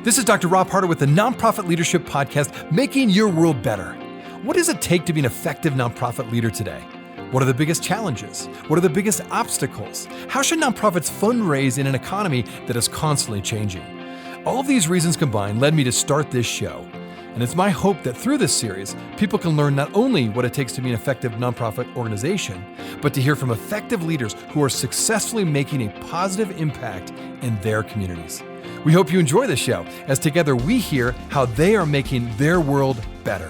This is Dr. Rob Harter with the Nonprofit Leadership Podcast, Making Your World Better. What does it take to be an effective nonprofit leader today? What are the biggest challenges? What are the biggest obstacles? How should nonprofits fundraise in an economy that is constantly changing? All of these reasons combined led me to start this show. And it's my hope that through this series, people can learn not only what it takes to be an effective nonprofit organization, but to hear from effective leaders who are successfully making a positive impact in their communities. We hope you enjoy the show, as together we hear how they are making their world better.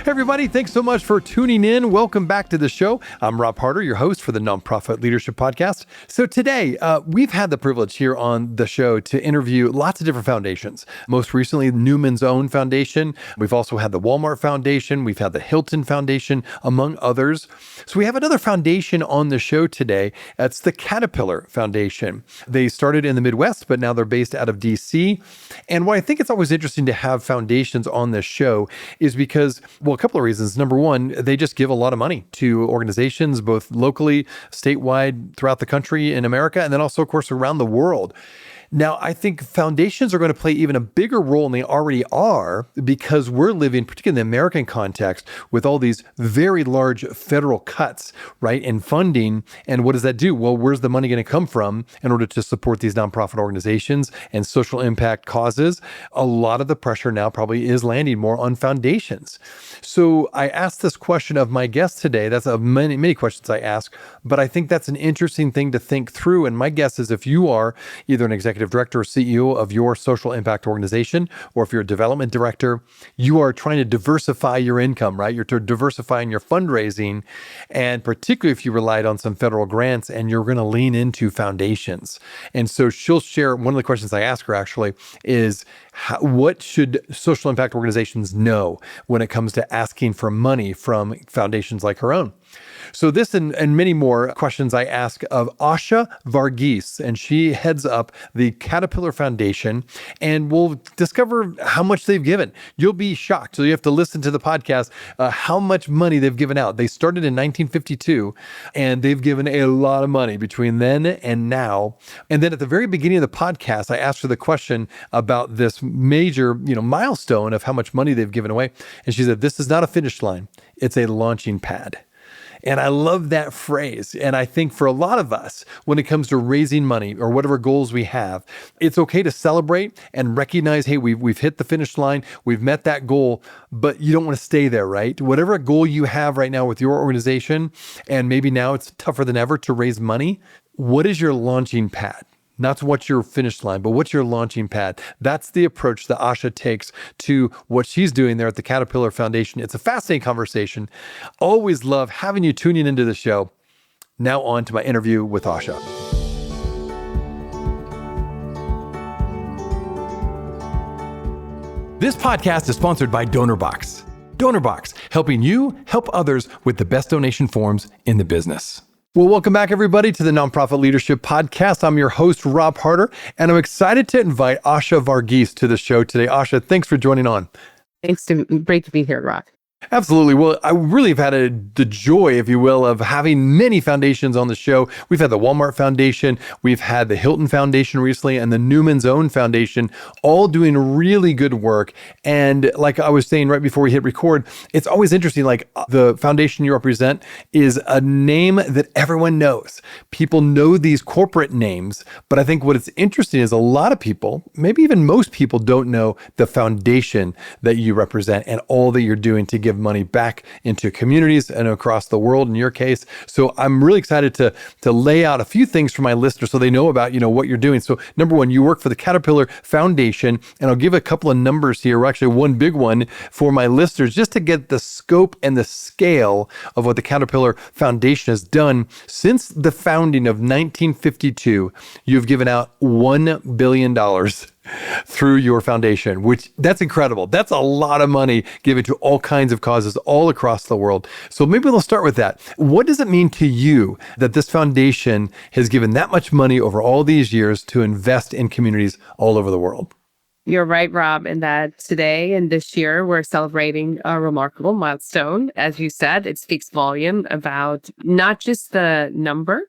Hey everybody, thanks so much for tuning in. Welcome back to the show. I'm Rob Harter, your host for the Nonprofit Leadership Podcast. So today, we've had the privilege here on the show to interview lots of different foundations. Most recently, Newman's Own Foundation. We've also had the Walmart Foundation. We've had the Hilton Foundation, among others. So we have another foundation on the show today. It's the Caterpillar Foundation. They started in the Midwest, but now they're based out of DC. And why I think it's always interesting to have foundations on this show is because, well, a couple of reasons. Number one, they just give a lot of money to organizations, both locally, statewide, throughout the country in America, and then also, of course, around the world. Now, I think foundations are going to play even a bigger role than they already are because we're living, particularly in the American context, with all these very large federal cuts, right, in funding. And what does that do? Well, where's the money going to come from in order to support these nonprofit organizations and social impact causes? A lot of the pressure now probably is landing more on foundations. So I asked this question of my guest today. That's of many questions I ask, but I think that's an interesting thing to think through. And my guess is if you are either an executive director or CEO of your social impact organization, or if you're a development director, you are trying to diversify your income, right? You're diversifying your fundraising. And particularly if you relied on some federal grants and you're going to lean into foundations. And so she'll share, one of the questions I ask her actually is, what should social impact organizations know when it comes to asking for money from foundations like her own? So this and many more questions I ask of Asha Varghese, and she heads up the Caterpillar Foundation, and we'll discover how much they've given. You'll be shocked. So you have to listen to the podcast, how much money they've given out. They started in 1952, and they've given a lot of money between then and now. And then at the very beginning of the podcast, I asked her the question about this major, milestone of how much money they've given away. And she said, this is not a finish line. It's a launching pad. And I love that phrase. And I think for a lot of us, when it comes to raising money or whatever goals we have, it's okay to celebrate and recognize, hey, we've hit the finish line, we've met that goal, but you don't want to stay there, right? Whatever goal you have right now with your organization, and maybe now it's tougher than ever to raise money, what is your launching pad? Not what's your finish line, but what's your launching pad? That's the approach that Asha takes to what she's doing there at the Caterpillar Foundation. It's a fascinating conversation. Always love having you tuning into the show. Now on to my interview with Asha. This podcast is sponsored by DonorBox. DonorBox, helping you help others with the best donation forms in the business. Well, welcome back, everybody, to the Nonprofit Leadership Podcast. I'm your host, Rob Harter, and I'm excited to invite Asha Varghese to the show today. Asha, thanks for joining on. Great to be here, Rob. Absolutely. Well, I really have had the joy, if you will, of having many foundations on the show. We've had the Walmart Foundation, we've had the Hilton Foundation recently, and the Newman's Own Foundation, all doing really good work. And like I was saying right before we hit record, it's always interesting, like the foundation you represent is a name that everyone knows. People know these corporate names, but I think what is interesting is a lot of people, maybe even most people, don't know the foundation that you represent and all that you're doing to give money back into communities and across the world in your case. So I'm really excited to lay out a few things for my listeners so they know about, what you're doing. So number one, you work for the Caterpillar Foundation, and I'll give a couple of numbers here, or actually one big one for my listeners, just to get the scope and the scale of what the Caterpillar Foundation has done. Since the founding of 1952, you've given out $1 billion through your foundation, which that's incredible. That's a lot of money given to all kinds of causes all across the world. So maybe we'll start with that. What does it mean to you that this foundation has given that much money over all these years to invest in communities all over the world? You're right, Rob, in that today and this year, we're celebrating a remarkable milestone. As you said, it speaks volume about not just the number,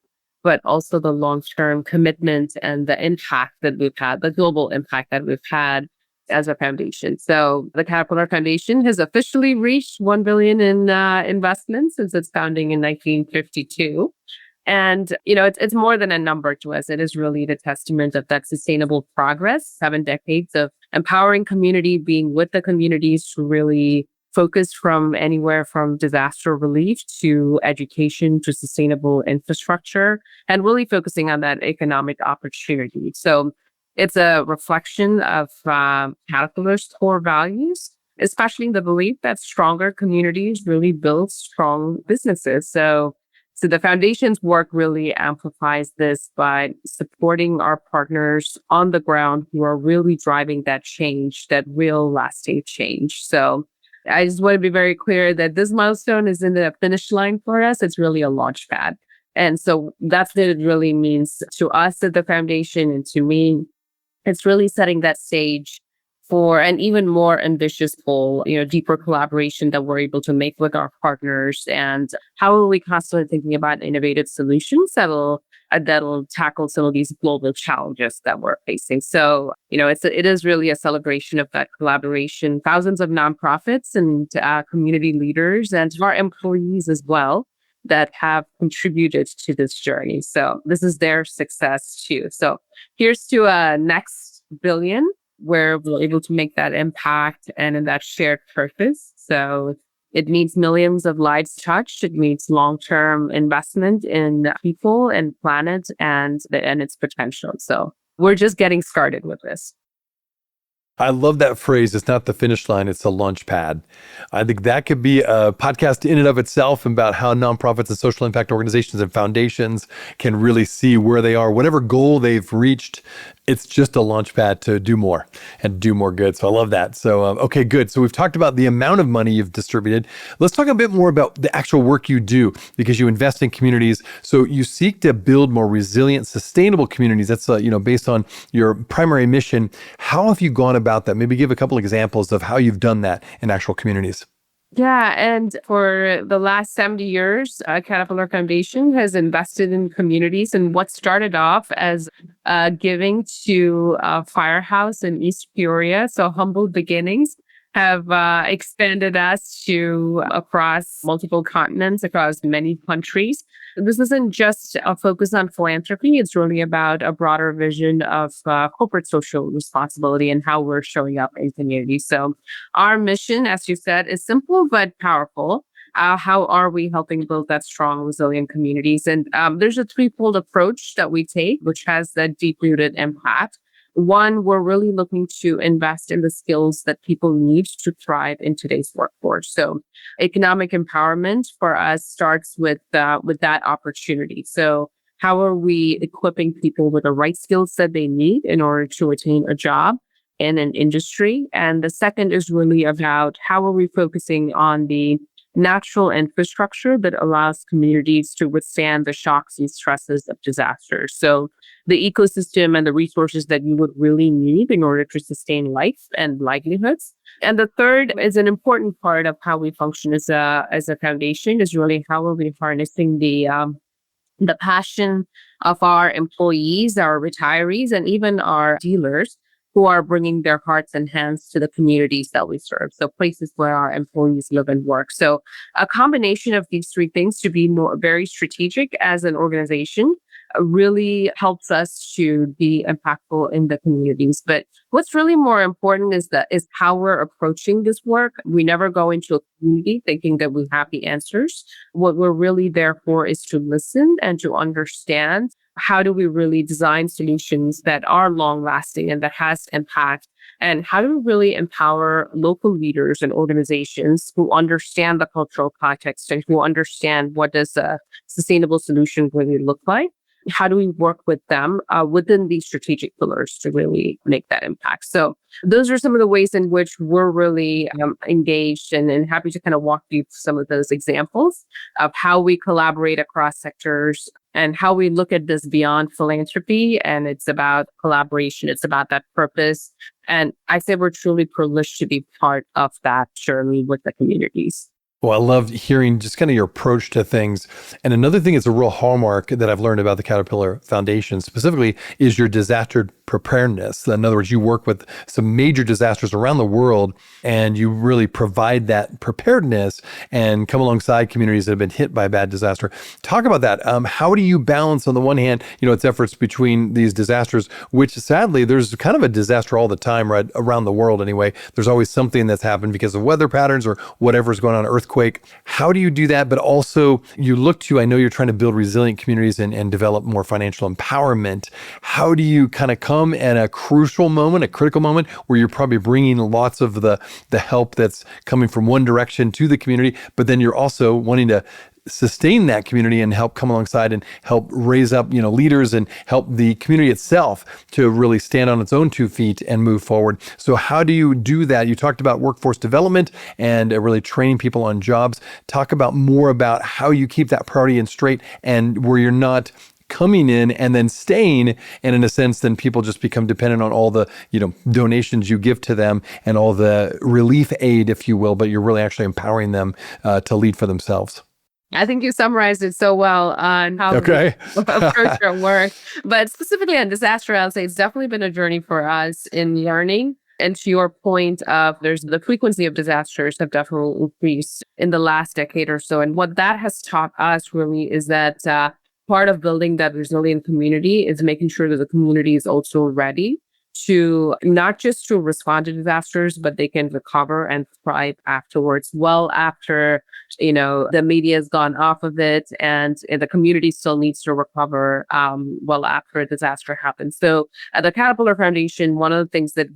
but also the long-term commitment and the impact that we've had, the global impact that we've had as a foundation. So the Caterpillar Foundation has officially reached 1 billion in investments since its founding in 1952. And, it's more than a number to us. It is really the testament of that sustainable progress, 7 decades of empowering community, being with the communities to really focus from anywhere from disaster relief to education to sustainable infrastructure, and really focusing on that economic opportunity. So it's a reflection of Caterpillar's core values, especially the belief that stronger communities really build strong businesses. So the foundation's work really amplifies this by supporting our partners on the ground who are really driving that change, that real lasting change. So I just want to be very clear that this milestone is in the finish line for us. It's really a launch pad. And so that's what it really means to us at the foundation and to me. It's really setting that stage for an even more ambitious goal, deeper collaboration that we're able to make with our partners. And how are we constantly thinking about innovative solutions that'll tackle some of these global challenges that we're facing. So, it is really a celebration of that collaboration. Thousands of nonprofits and community leaders and our employees as well that have contributed to this journey. So this is their success too. So here's to a next billion where we're able to make that impact and in that shared purpose. So it needs millions of lives touched. It needs long-term investment in people and planet and its potential. So we're just getting started with this. I love that phrase. It's not the finish line, it's a launch pad. I think that could be a podcast in and of itself about how nonprofits and social impact organizations and foundations can really see where they are, whatever goal they've reached. It's just a launch pad to do more and do more good. So I love that. So, okay, good. So we've talked about the amount of money you've distributed. Let's talk a bit more about the actual work you do, because you invest in communities. So you seek to build more resilient, sustainable communities. That's, based on your primary mission. How have you gone about that? Maybe give a couple examples of how you've done that in actual communities. Yeah, and for the last 70 years, Caterpillar Foundation has invested in communities. And what started off as giving to a firehouse in East Peoria, so humble beginnings, have expanded us to across multiple continents, across many countries. This isn't just a focus on philanthropy. It's really about a broader vision of corporate social responsibility and how we're showing up in communities. So our mission, as you said, is simple but powerful. How are we helping build that strong, resilient communities? And there's a threefold approach that we take, which has that deep-rooted impact. One, we're really looking to invest in the skills that people need to thrive in today's workforce. So economic empowerment for us starts with that opportunity. So how are we equipping people with the right skills that they need in order to attain a job in an industry? And the second is really about how are we focusing on the natural infrastructure that allows communities to withstand the shocks and stresses of disasters. So the ecosystem and the resources that you would really need in order to sustain life and livelihoods. And the third is an important part of how we function as a foundation is really how are we harnessing the passion of our employees, our retirees, and even our dealers who are bringing their hearts and hands to the communities that we serve. So places where our employees live and work. So a combination of these three things to be very strategic as an organization really helps us to be impactful in the communities. But what's really more important is how we're approaching this work. We never go into a community thinking that we have the answers. What we're really there for is to listen and to understand how do we really design solutions that are long lasting and that has impact? And how do we really empower local leaders and organizations who understand the cultural context and who understand what does a sustainable solution really look like? How do we work with them within these strategic pillars to really make that impact? So those are some of the ways in which we're really engaged and happy to kind of walk through some of those examples of how we collaborate across sectors and how we look at this beyond philanthropy. And it's about collaboration. It's about that purpose. And I say we're truly privileged to be part of that journey with the communities. Well, I love hearing just kind of your approach to things. And another thing is a real hallmark that I've learned about the Caterpillar Foundation specifically is your disaster preparedness. In other words, you work with some major disasters around the world and you really provide that preparedness and come alongside communities that have been hit by a bad disaster. Talk about that. How do you balance on the one hand, its efforts between these disasters, which sadly, there's kind of a disaster all the time, right? Around the world anyway. There's always something that's happened because of weather patterns or whatever's going on, earthquake. How do you do that? But also I know you're trying to build resilient communities and develop more financial empowerment. How do you kind of come at a crucial moment, a critical moment where you're probably bringing lots of the help that's coming from one direction to the community, but then you're also wanting to sustain that community and help come alongside and help raise up, leaders and help the community itself to really stand on its own 2 feet and move forward. So how do you do that? You talked about workforce development and really training people on jobs. Talk about more about how you keep that priority in straight and where you're not coming in and then staying, and in a sense, then people just become dependent on all the, donations you give to them and all the relief aid, if you will, but you're really actually empowering them to lead for themselves. I think you summarized it so well on how Okay. we approach our work. But specifically on disaster, I'll say it's definitely been a journey for us in learning. And to your point of there's the frequency of disasters have definitely increased in the last decade or so. And what that has taught us really is that part of building that resilient community is making sure that the community is also ready to not just to respond to disasters, but they can recover and thrive afterwards, well after, the media has gone off of it and the community still needs to recover well after a disaster happens. So at the Caterpillar Foundation, one of the things that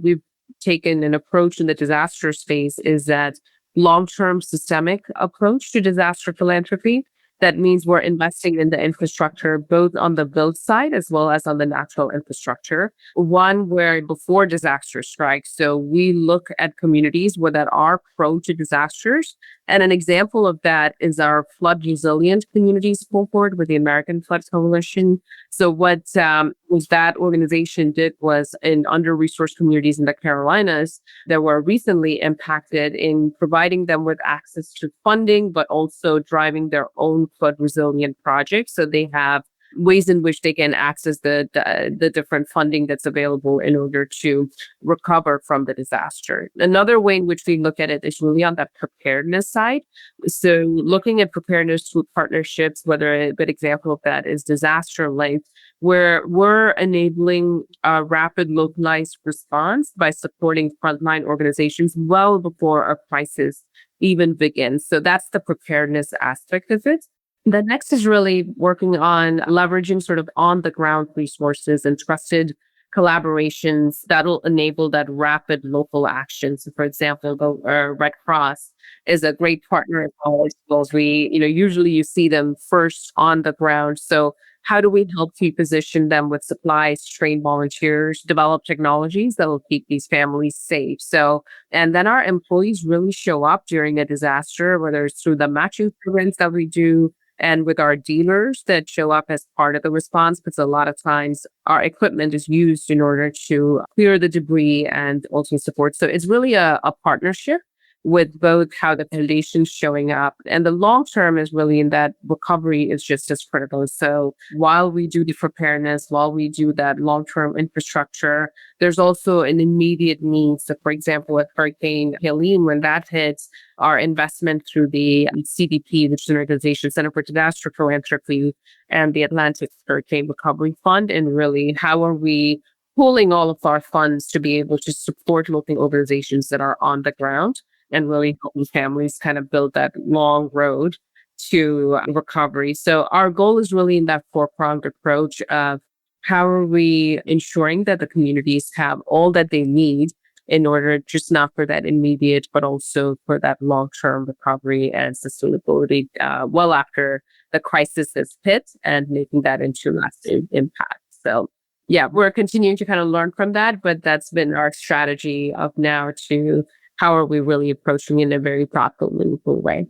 we've taken an approach in the disaster space is that long-term systemic approach to disaster philanthropy. That means we're investing in the infrastructure, both on the build side as well as on the natural infrastructure. One where before disaster strikes, so we look at communities that are prone to disasters. And an example of that is our flood resilient communities cohort with the American Flood Coalition. So what that organization did was in under-resourced communities in the Carolinas that were recently impacted in providing them with access to funding, but also driving their own flood resilient projects. So they have ways in which they can access the different funding that's available in order to recover from the disaster. Another way in which we look at it is really on that preparedness side. So looking at preparedness through partnerships, whether a good example of that is Disaster Link, where we're enabling a rapid localized response by supporting frontline organizations well before a crisis even begins. So that's the preparedness aspect of it. The next is really working on leveraging sort of on the ground resources and trusted collaborations that'll enable that rapid local action. So for example, the Red Cross is a great partner of ours. Usually you see them first on the ground. So how do we help to position them with supplies, train volunteers, develop technologies that will keep these families safe? So, and then our employees really show up during a disaster, whether it's through the matching programs that we do, and with our dealers that show up as part of the response, because a lot of times our equipment is used in order to clear the debris and also support. So it's really a partnership with both how the foundation's showing up. And the long term is really in that recovery is just as critical. So while we do the preparedness, while we do that long-term infrastructure, there's also an immediate need. So for example, with Hurricane Helene, when that hits, our investment through the CDP, which is an organization Center for Disaster Philanthropy, and the Atlantic Hurricane Recovery Fund, and really how are we pooling all of our funds to be able to support local organizations that are on the ground and really helping families kind of build that long road to recovery. So our goal is really in that four-pronged approach of how are we ensuring that the communities have all that they need in order just not for that immediate, but also for that long-term recovery and sustainability well after the crisis is hit and making that into lasting impact. So yeah, we're continuing to kind of learn from that, but that's been our strategy of now to how are we really approaching it in a very thoughtful, meaningful way.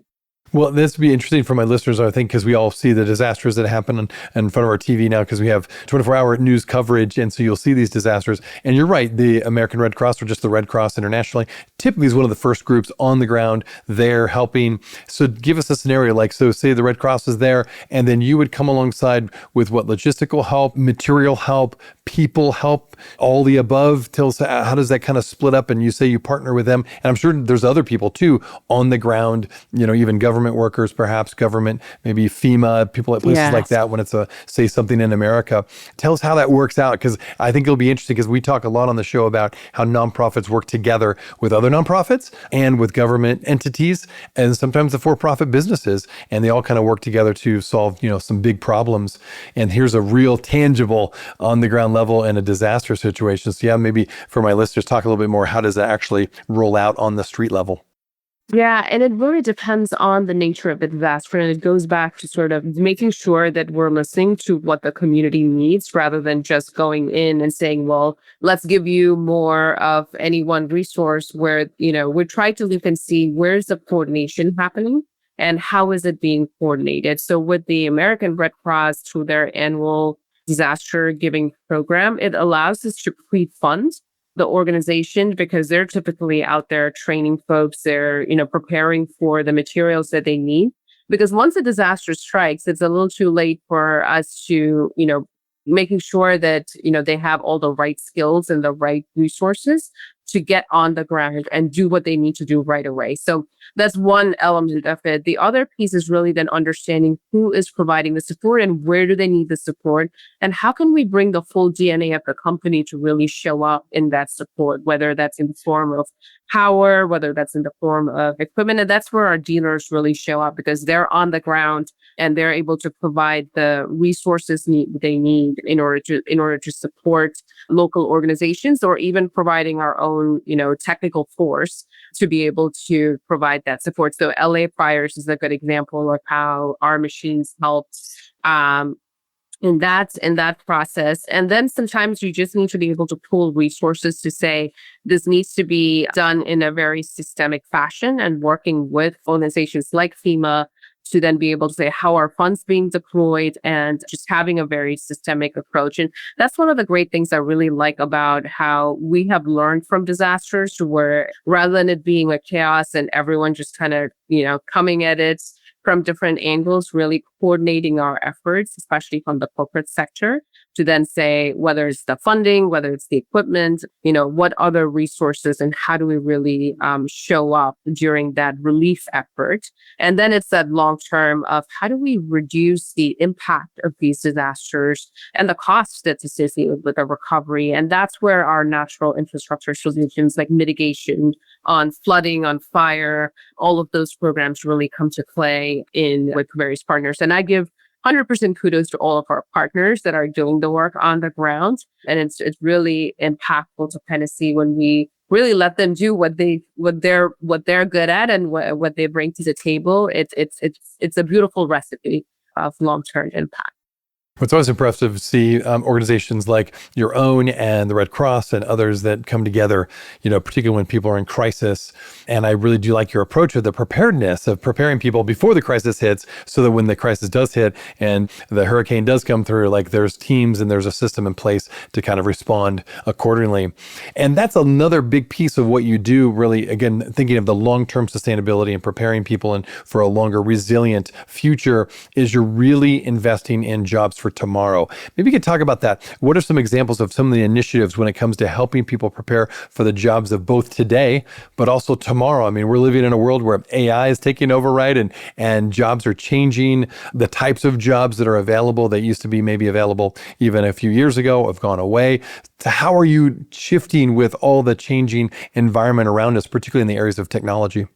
Well, this would be interesting for my listeners, I think, because we all see the disasters that happen in front of our TV now, because we have 24-hour news coverage. And so you'll see these disasters. And you're right, the American Red Cross, or just the Red Cross internationally, typically is one of the first groups on the ground there helping. So give us a scenario like, so say the Red Cross is there, and then you would come alongside with what logistical help, material help, people help, all the above. Tell us, how does that kind of split up? And you say you partner with them. And I'm sure there's other people too on the ground, even government workers, perhaps government, maybe FEMA, people at places like that when it's say something in America. Tell us how that works out, because I think it'll be interesting, because we talk a lot on the show about how nonprofits work together with other nonprofits and with government entities and sometimes the for-profit businesses, and they all kind of work together to solve, some big problems. And here's a real tangible on the ground level in a disaster situation. So maybe for my listeners, talk a little bit more. How does that actually roll out on the street level? Yeah, and it really depends on the nature of the disaster. And it goes back to sort of making sure that we're listening to what the community needs rather than just going in and saying, well, let's give you more of any one resource, where, we try to look and see where's the coordination happening and how is it being coordinated. So with the American Red Cross, through their annual disaster giving program, it allows us to pre-fund the organization, because they're typically out there training folks. They're, preparing for the materials that they need. Because once a disaster strikes, it's a little too late for us to, making sure that, they have all the right skills and the right resources to get on the ground and do what they need to do right away. So that's one element of it. The other piece is really then understanding who is providing the support and where do they need the support, and how can we bring the full DNA of the company to really show up in that support, whether that's in the form of power, whether that's in the form of equipment. And that's where our dealers really show up, because they're on the ground and they're able to provide the resources they need in order to support local organizations, or even providing our own, technical force to be able to provide that support. So LA Fires is a good example of how our machines helped in that process. And then sometimes you just need to be able to pull resources to say, this needs to be done in a very systemic fashion, and working with organizations like FEMA to then be able to say, how are funds being deployed, and just having a very systemic approach. And that's one of the great things I really like about how we have learned from disasters, where rather than it being a chaos and everyone just kind of, coming at it from different angles, really coordinating our efforts, especially from the corporate sector, to then say, whether it's the funding, whether it's the equipment, what other resources, and how do we really show up during that relief effort. And then it's that long term of how do we reduce the impact of these disasters and the costs that's associated with a recovery. And that's where our natural infrastructure solutions, like mitigation on flooding, on fire, all of those programs really come to play in with various partners. And I give 100% kudos to all of our partners that are doing the work on the ground. And it's really impactful to kind of see when we really let them do what they're good at and what they bring to the table. It's a beautiful recipe of long-term impact. It's always impressive to see organizations like your own and the Red Cross and others that come together, particularly when people are in crisis. And I really do like your approach of the preparedness of preparing people before the crisis hits, so that when the crisis does hit and the hurricane does come through, like there's teams and there's a system in place to kind of respond accordingly. And that's another big piece of what you do, really, again, thinking of the long-term sustainability and preparing people and for a longer resilient future, is you're really investing in jobs for tomorrow. Maybe you could talk about that. What are some examples of some of the initiatives when it comes to helping people prepare for the jobs of both today, but also tomorrow? I mean, we're living in a world where AI is taking over, right? And jobs are changing. The types of jobs that are available that used to be maybe available even a few years ago have gone away. So how are you shifting with all the changing environment around us, particularly in the areas of technology?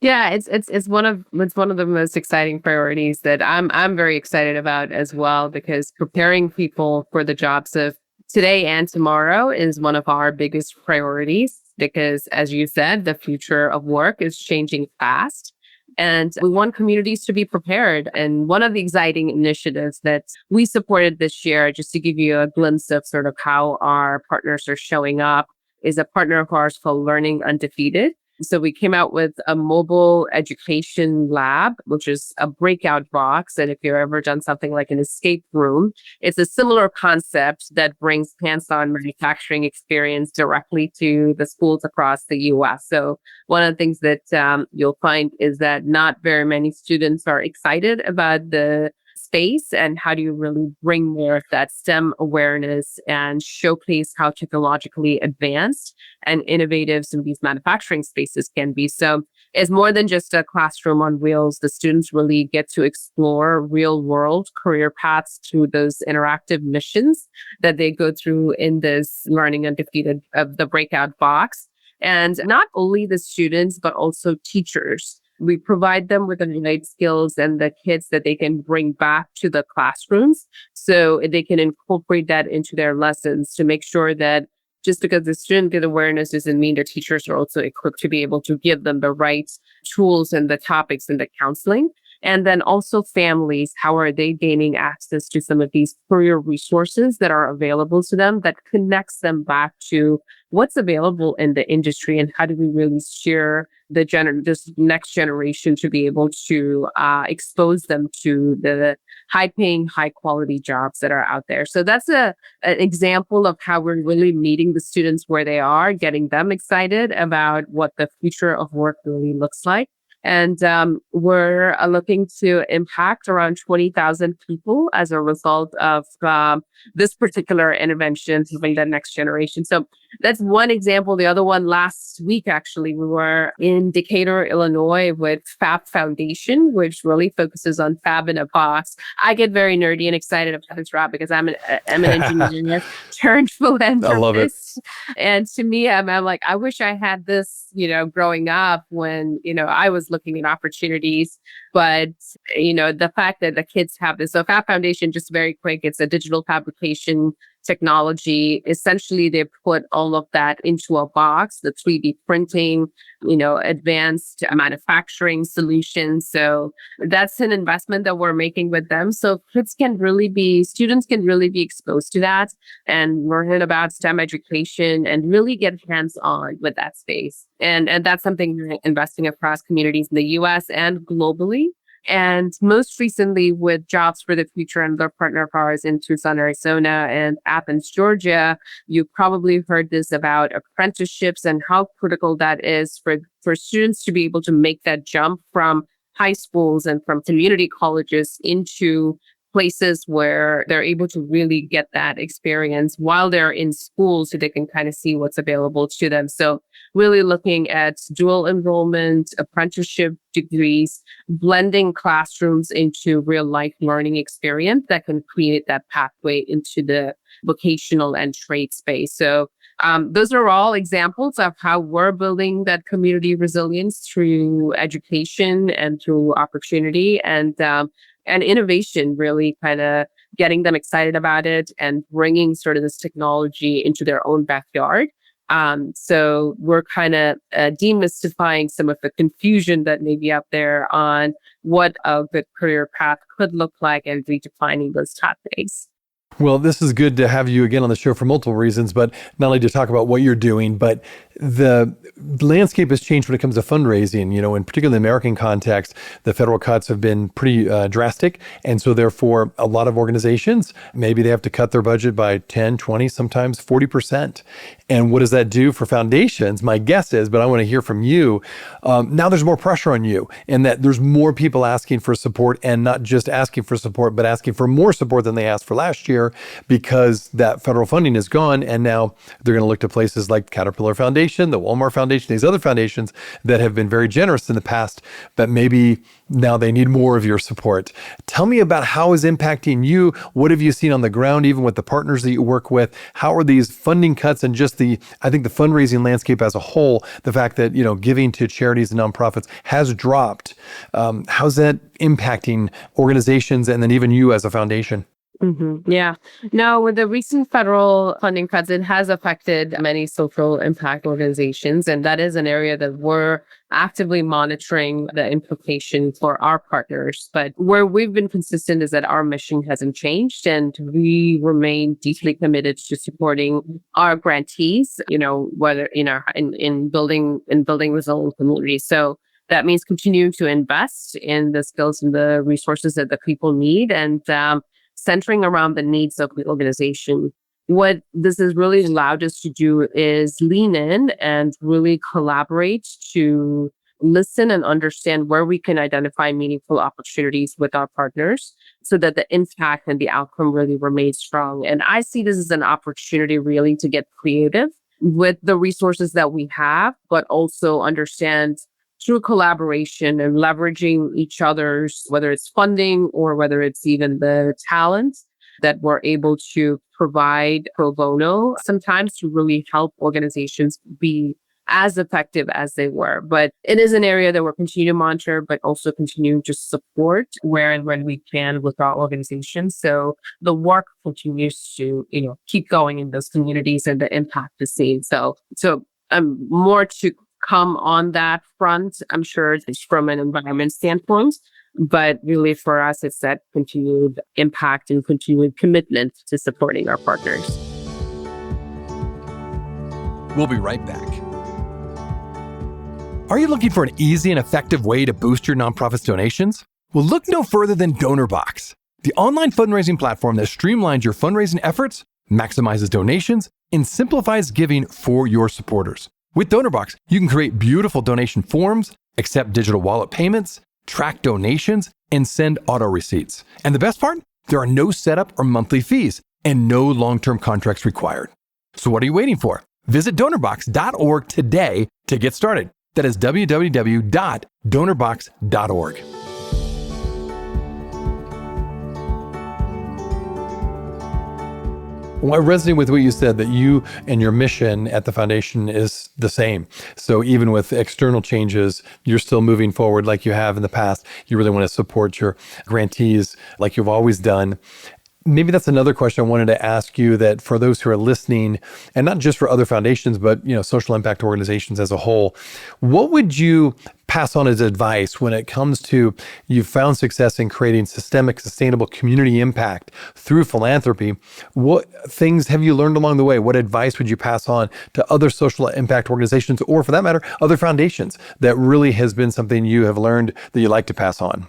Yeah, it's one of the most exciting priorities that I'm very excited about as well, because preparing people for the jobs of today and tomorrow is one of our biggest priorities, because as you said, the future of work is changing fast. And we want communities to be prepared. And one of the exciting initiatives that we supported this year, just to give you a glimpse of sort of how our partners are showing up, is a partner of ours called Learning Undefeated. So we came out with a mobile education lab, which is a breakout box. And if you've ever done something like an escape room, it's a similar concept that brings hands-on manufacturing experience directly to the schools across the US. So one of the things that you'll find is that not very many students are excited about the space, and how do you really bring more of that STEM awareness and showcase how technologically advanced and innovative some of these manufacturing spaces can be. So it's more than just a classroom on wheels. The students really get to explore real world career paths through those interactive missions that they go through in this learning undefeated of the breakout box. And not only the students, but also teachers. We provide them with the right skills and the kits that they can bring back to the classrooms so they can incorporate that into their lessons to make sure that just because the student get awareness doesn't mean their teachers are also equipped to be able to give them the right tools and the topics and the counseling. And then also families, how are they gaining access to some of these career resources that are available to them that connects them back to what's available in the industry, and how do we really steer this next generation to be able to expose them to the high-paying, high-quality jobs that are out there. So that's an example of how we're really meeting the students where they are, getting them excited about what the future of work really looks like. And we're looking to impact around 20,000 people as a result of this particular intervention, helping the next generation. So that's one example. The other one, last week, actually, we were in Decatur, Illinois with Fab Foundation, which really focuses on Fab in a box. I get very nerdy and excited about this, Rob, because I'm an engineer turned philanthropist. I love it. And to me, I'm like, I wish I had this, growing up when, I was looking at opportunities. But, the fact that the kids have this. So Fab Foundation, just very quick, it's a digital fabrication technology. Essentially, they put all of that into a box, the 3D printing, advanced manufacturing solutions. So that's an investment that we're making with them. So students can really be exposed to that and learn about STEM education and really get hands-on with that space. And that's something we're investing across communities in the US and globally. And most recently with Jobs for the Future and their partner of ours in Tucson, Arizona and Athens, Georgia, you probably heard this about apprenticeships and how critical that is for students to be able to make that jump from high schools and from community colleges into places where they're able to really get that experience while they're in school so they can kind of see what's available to them. So really looking at dual enrollment, apprenticeship degrees, blending classrooms into real life learning experience that can create that pathway into the vocational and trade space. So those are all examples of how we're building that community resilience through education and through opportunity and innovation, really kind of getting them excited about it and bringing sort of this technology into their own backyard. So we're kind of demystifying some of the confusion that may be out there on what a good career path could look like and redefining those pathways. Well, this is good to have you again on the show for multiple reasons, but not only to talk about what you're doing, but the landscape has changed when it comes to fundraising. In particular the American context, the federal cuts have been pretty drastic. And so therefore, a lot of organizations, maybe they have to cut their budget by 10, 20, sometimes 40%. And what does that do for foundations? My guess is, but I want to hear from you, now there's more pressure on you, and that there's more people asking for support, and not just asking for support, but asking for more support than they asked for last year, because that federal funding is gone. And now they're going to look to places like Caterpillar Foundation, the Walmart Foundation, these other foundations that have been very generous in the past, but maybe now they need more of your support. Tell me about how it's impacting you. What have you seen on the ground, even with the partners that you work with? How are these funding cuts and just the fundraising landscape as a whole, the fact that, giving to charities and nonprofits has dropped. How's that impacting organizations and then even you as a foundation? Yeah. No, with the recent federal funding cuts, it has affected many social impact organizations. And that is an area that we're actively monitoring the implication for our partners. But where we've been consistent is that our mission hasn't changed, and we remain deeply committed to supporting our grantees, whether, in building resilient communities. So that means continuing to invest in the skills and the resources that the people need, and centering around the needs of the organization. What this has really allowed us to do is lean in and really collaborate to listen and understand where we can identify meaningful opportunities with our partners so that the impact and the outcome really remains strong. And I see this as an opportunity really to get creative with the resources that we have, but also understand through collaboration and leveraging each other's, whether it's funding or whether it's even the talent that we're able to provide pro bono, sometimes to really help organizations be as effective as they were. But it is an area that we're continuing to monitor, but also continuing to support where and when we can with our organizations. So the work continues to, keep going in those communities and the impact is seen. So more to come on that front, I'm sure, from an environment standpoint. But really for us, it's that continued impact and continued commitment to supporting our partners. We'll be right back. Are you looking for an easy and effective way to boost your nonprofit's donations? Well, look no further than DonorBox, the online fundraising platform that streamlines your fundraising efforts, maximizes donations, and simplifies giving for your supporters. With DonorBox, you can create beautiful donation forms, accept digital wallet payments, track donations, and send auto receipts. And the best part? There are no setup or monthly fees and no long-term contracts required. So what are you waiting for? Visit donorbox.org today to get started. That is www.donorbox.org. Well, I resonate with what you said, that you and your mission at the foundation is the same. So even with external changes, you're still moving forward like you have in the past. You really want to support your grantees like you've always done. Maybe that's another question I wanted to ask you, that for those who are listening, and not just for other foundations, but social impact organizations as a whole, what would you pass on as advice when it comes to, you've found success in creating systemic, sustainable community impact through philanthropy? What things have you learned along the way? What advice would you pass on to other social impact organizations, or for that matter, other foundations, that really has been something you have learned that you like to pass on?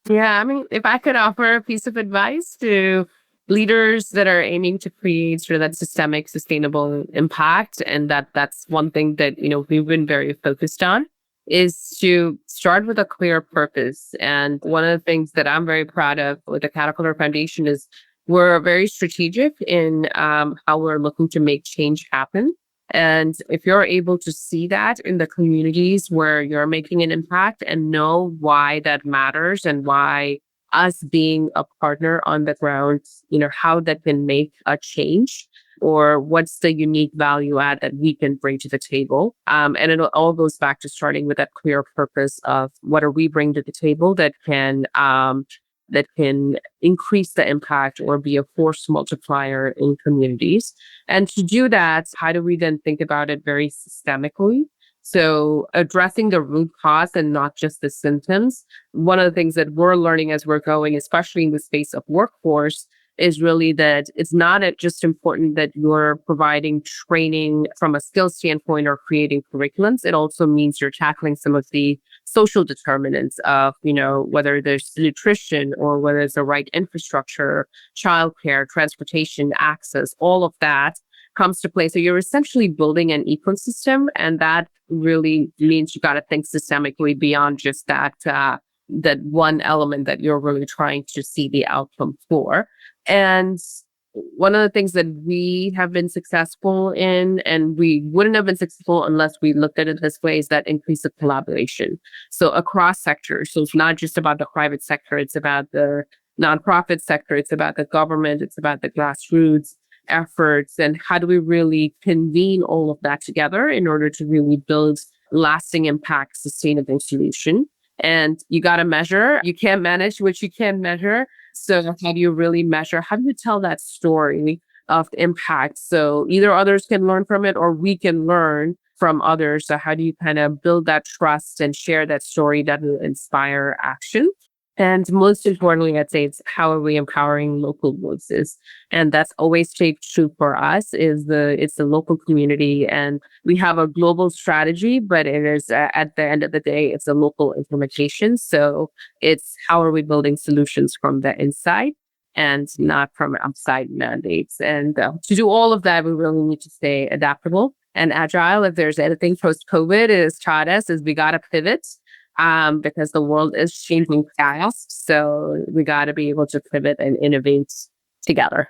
Yeah, I mean, if I could offer a piece of advice to leaders that are aiming to create sort of that systemic, sustainable impact, and that's one thing that, we've been very focused on, is to start with a clear purpose. And one of the things that I'm very proud of with the Caterpillar Foundation is we're very strategic in how we're looking to make change happen. And if you're able to see that in the communities where you're making an impact and know why that matters and why us being a partner on the ground, how that can make a change, or what's the unique value add that we can bring to the table. And it all goes back to starting with that clear purpose of what are we bringing to the table that can increase the impact or be a force multiplier in communities. And to do that, how do we then think about it very systemically? So addressing the root cause and not just the symptoms. One of the things that we're learning as we're going, especially in the space of workforce, is really that it's not just important that you're providing training from a skill standpoint or creating curriculums. It also means you're tackling some of the social determinants of, whether there's nutrition or whether it's the right infrastructure, childcare, transportation, access, all of that comes to play. So you're essentially building an ecosystem, and that really means you got to think systemically beyond just that one element that you're really trying to see the outcome for. And one of the things that we have been successful in, and we wouldn't have been successful unless we looked at it this way, is that increase of collaboration. So across sectors. So it's not just about the private sector, it's about the nonprofit sector, it's about the government, it's about the grassroots efforts, and how do we really convene all of that together in order to really build lasting impact, sustainable solution. And you got to measure. You can't manage what you can't measure. So how do you really measure? How do you tell that story of impact? So either others can learn from it or we can learn from others. So how do you kind of build that trust and share that story that will inspire action? And most importantly, I'd say it's how are we empowering local voices? And that's always stayed true for us it's the local community. And we have a global strategy, but it is at the end of the day, it's a local implementation. So it's how are we building solutions from the inside and not from outside mandates. And to do all of that, we really need to stay adaptable and agile. If there's anything post-COVID, it has taught us is we got to pivot because the world is changing fast. So we got to be able to pivot and innovate together.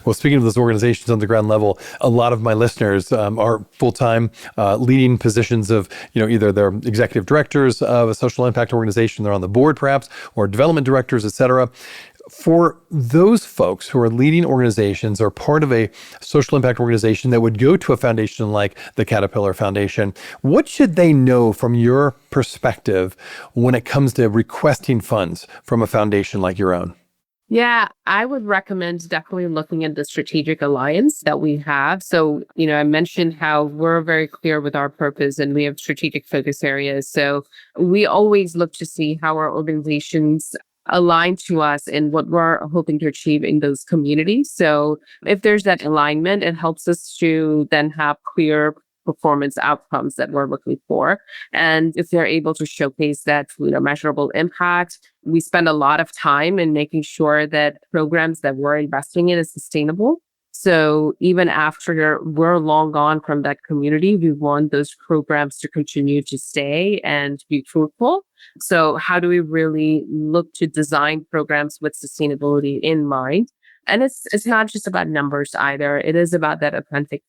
Well, speaking of those organizations on the ground level, a lot of my listeners are full-time leading positions of, either they're executive directors of a social impact organization, they're on the board perhaps, or development directors, et cetera. For those folks who are leading organizations or part of a social impact organization that would go to a foundation like the Caterpillar Foundation, what should they know from your perspective when it comes to requesting funds from a foundation like your own? Yeah, I would recommend definitely looking at the strategic alliance that we have. So, I mentioned how we're very clear with our purpose and we have strategic focus areas. So we always look to see how our organizations align to us in what we're hoping to achieve in those communities. So if there's that alignment, it helps us to then have clear performance outcomes that we're looking for. And if they're able to showcase that, measurable impact, we spend a lot of time in making sure that programs that we're investing in is sustainable. So even after we're long gone from that community, we want those programs to continue to stay and be fruitful. So how do we really look to design programs with sustainability in mind? And it's not just about numbers either. It is about that authentic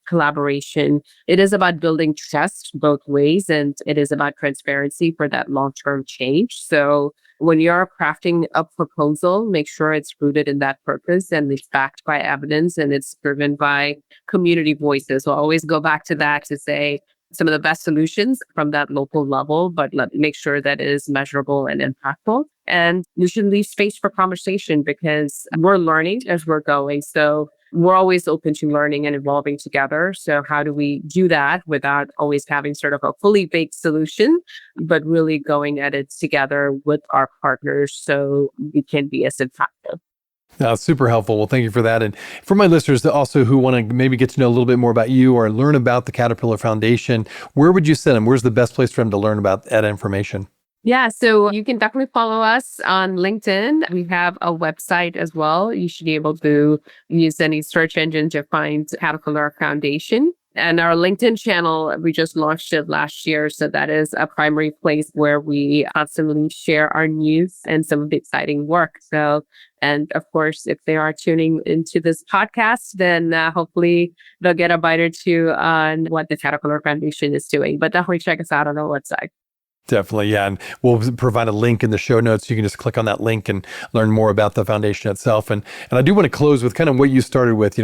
collaboration. It is about building trust both ways, and it is about transparency for that long-term change. So when you're crafting a proposal, make sure it's rooted in that purpose and it's backed by evidence and it's driven by community voices. So always go back to that to say some of the best solutions from that local level, but make sure that it is measurable and impactful. And you should leave space for conversation because we're learning as we're going. So we're always open to learning and evolving together. So how do we do that without always having sort of a fully baked solution, but really going at it together with our partners so we can be as impactful? Super helpful. Well, thank you for that. And for my listeners also who want to maybe get to know a little bit more about you or learn about the Caterpillar Foundation, where would you send them? Where's the best place for them to learn about that information? Yeah, so you can definitely follow us on LinkedIn. We have a website as well. You should be able to use any search engine to find Caterpillar Foundation. And our LinkedIn channel, we just launched it last year. So that is a primary place where we constantly share our news and some of the exciting work. So, and of course, if they are tuning into this podcast, then hopefully they'll get a bite or two on what the Caterpillar Foundation is doing. But definitely check us out on our website. Definitely, yeah. And we'll provide a link in the show notes. You can just click on that link and learn more about the foundation itself. And I do want to close with kind of what you started with,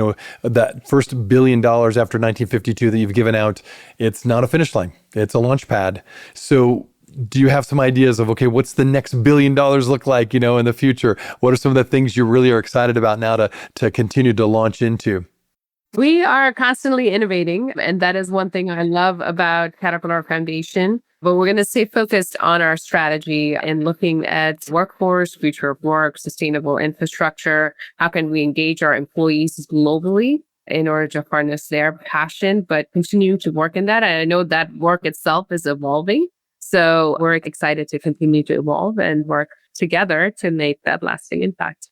that first $1 billion after 1952 that you've given out. It's not a finish line. It's a launch pad. So do you have some ideas of, okay, what's the next $1 billion look like, in the future? What are some of the things you really are excited about now to continue to launch into? We are constantly innovating. And that is one thing I love about Caterpillar Foundation. But we're going to stay focused on our strategy and looking at workforce, future of work, sustainable infrastructure. How can we engage our employees globally in order to harness their passion, but continue to work in that? And I know that work itself is evolving. So we're excited to continue to evolve and work together to make that lasting impact.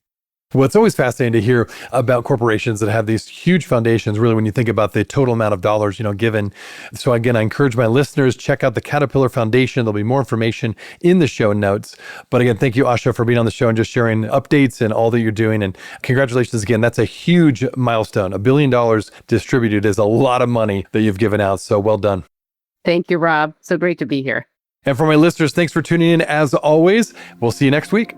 Well, it's always fascinating to hear about corporations that have these huge foundations, really, when you think about the total amount of dollars, given. So again, I encourage my listeners, check out the Caterpillar Foundation. There'll be more information in the show notes. But again, thank you, Asha, for being on the show and just sharing updates and all that you're doing. And congratulations again. That's a huge milestone. $1 billion distributed is a lot of money that you've given out. So well done. Thank you, Rob. So great to be here. And for my listeners, thanks for tuning in as always. We'll see you next week.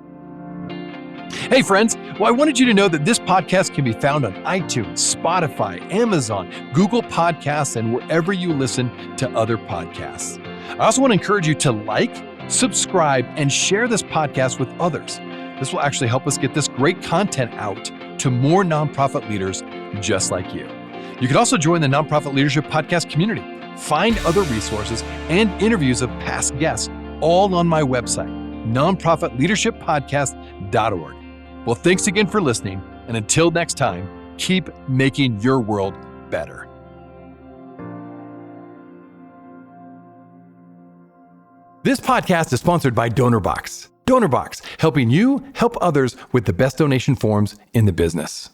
Hey friends, well, I wanted you to know that this podcast can be found on iTunes, Spotify, Amazon, Google Podcasts, and wherever you listen to other podcasts. I also want to encourage you to like, subscribe, and share this podcast with others. This will actually help us get this great content out to more nonprofit leaders just like you. You can also join the Nonprofit Leadership Podcast community. Find other resources and interviews of past guests all on my website, nonprofitleadershippodcast.org. Well, thanks again for listening. And until next time, keep making your world better. This podcast is sponsored by DonorBox. DonorBox, helping you help others with the best donation forms in the business.